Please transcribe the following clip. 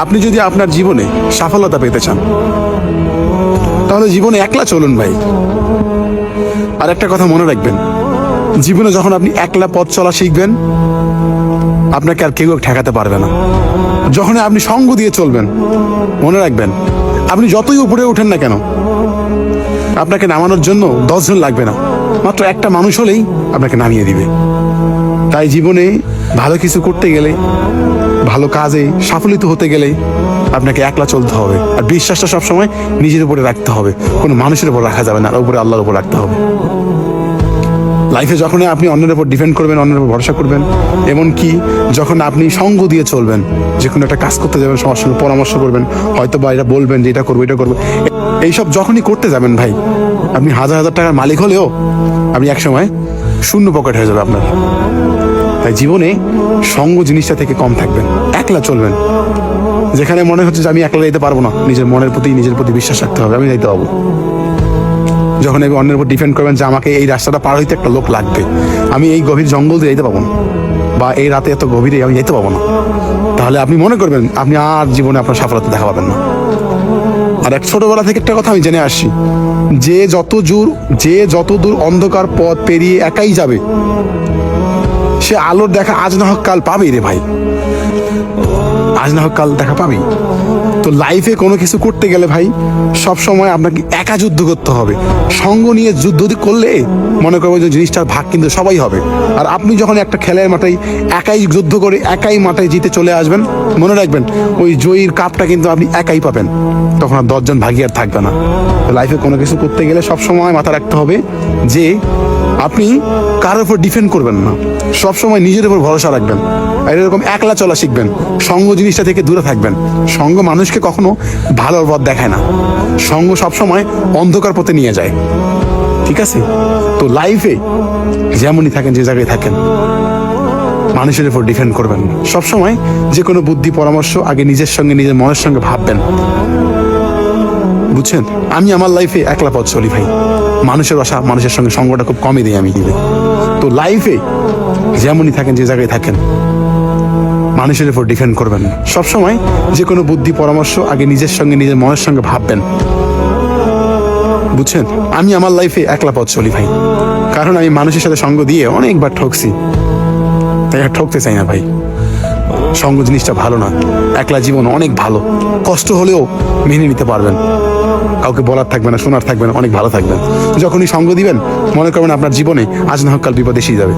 আপনি যদি আপনার জীবনে সফলতা পেতে চান তাহলে জীবনে একলা চলুন ভাই। আর একটা কথা মনে রাখবেন, জীবনে যখন আপনি একলা পথ চলা শিখবেন আপনাকে আর কেউ ঠেকাতে পারবে না। যখন আপনি সঙ্গ দিয়ে চলবেন মনে রাখবেন, আপনি যতই উপরে ওঠেন না কেন আপনাকে নামানোর জন্য 10 জন লাগবে না, মাত্র একটা মানুষ হলেই আপনাকে নামিয়ে দিবে। তাই জীবনে ভালো কিছু করতে গেলে, ভালো কাজে সাফল্য হতে গেলে আপনাকে একলা চলতে হবে। আর বিশ্বাসটা সবসময় নিজের উপরে রাখতে হবে, কোনো মানুষের উপর রাখা যাবে না, উপরে আল্লাহর উপর রাখতে হবে। লাইফে যখন আপনি অন্যের উপর ডিপেন্ড করবেন, অন্যের উপর ভরসা করবেন, এমনকি যখন আপনি সঙ্গ দিয়ে চলবেন, যে কোনো একটা কাজ করতে যাবেন সবার সঙ্গে পরামর্শ করবেন, হয়তো বা এটা বলবেন যে এটা করবো এটা করবো, এইসব যখনই করতে যাবেন ভাই, আপনি হাজার হাজার টাকার মালিক হলেও আপনি একসময় শূন্য পকেট হয়ে যাবে আপনার। তাই জীবনে সঙ্গ জিনিসটা থেকে কম থাকবেন, একলা চলবেন। যেখানে মনে হচ্ছে যে আমি একলা যেতে পারবো না, নিজের মনের প্রতি নিজের প্রতি বিশ্বাস রাখতে হবে, আমি যেতে পারবো। যখন আমি অন্যের উপর ডিপেন্ড করবেন যে আমাকে এই রাস্তাটা পার হইতে একটা লোক লাগবে, আমি এই গভীর জঙ্গল দিয়ে যেতে পারবো না, বা এই রাতে এত গভীরে আমি যেতে পারবো না, তাহলে আপনি মনে করবেন আপনি আর জীবনে আপনার সফলতা দেখা পাবেন না। আর এক ছোটবেলা থেকে একটা কথা আমি জেনে আসছি, যে যত দূর অন্ধকার পথ পেরিয়ে একাই যাবে সে আলোর দেখা আজ না হোক কাল পাবেই রে ভাই, আজ না হোক কাল দেখা পাবেই। তো লাইফে কোনো কিছু করতে গেলে ভাই সব সময় আপনাকে একা যুদ্ধ করতে হবে। সঙ্গ নিয়ে যুদ্ধ করলে মনে করবেন যে জিনিসটার ভাগ কিন্তু সবাই হবে। আর আপনি যখন একটা খেলার মাঠে একাই যুদ্ধ করে একাই মাঠে জিতে চলে আসবেন, মনে রাখবেন ওই জয়ীর কাপটা কিন্তু আপনি একাই পাবেন, তখন আর 10 জন ভাগী আর থাকবে না। লাইফে কোনো কিছু করতে গেলে সব সময় মাথা রাখতে হবে যে আপনি কারোর উপর ডিপেন্ড করবেন না, সবসময় নিজের উপর ভরসা রাখবেন। আর এরকম একলা চলা শিখবেন, সঙ্গ জিনিসটা থেকে দূরে থাকবেন। সঙ্গ মানুষকে কখনো ভালোর পথ দেখায় না, সঙ্গ সবসময় অন্ধকার পথে নিয়ে যায়। ঠিক আছে? তো লাইফে যেমনই থাকেন, যে জায়গায় থাকেন, মানুষের উপর ডিপেন্ড করবেন। সবসময় যে কোনো বুদ্ধি পরামর্শ আগে নিজের সঙ্গে নিজের মনের সঙ্গে ভাববেন, বুঝছেন? আমি আমার লাইফে একলা পথ চলি ভাই, মানুষের আশা মানুষের সঙ্গে সঙ্গটা খুব কমই দিই আমি। তো লাইফে যেমনই থাকেন, যে জায়গায় থাকেন, মানুষের উপর ডিপেন্ড করবেন। সবসময় যে কোনো বুদ্ধি পরামর্শ আগে নিজের সঙ্গে নিজের মনের সঙ্গে ভাববেন, বুঝছেন? আমি আমার লাইফে একলা পথ চলি ভাই, কারণ আমি মানুষের সাথে সঙ্গ দিয়ে অনেকবার ঠকছি, তাই আর ঠকতে চাই না ভাই। সঙ্গ জিনিসটা ভালো না, একলা জীবন অনেক ভালো, কষ্ট হলেও মেনে নিতে পারবেন, কাউকে বলার থাকবে না, শোনার থাকবে না, অনেক ভালো থাকবেন। যখনই সঙ্গ দিবেন মনে করবেন আপনার জীবনে আজ না হোক কাল বিপদ এসেই যাবে।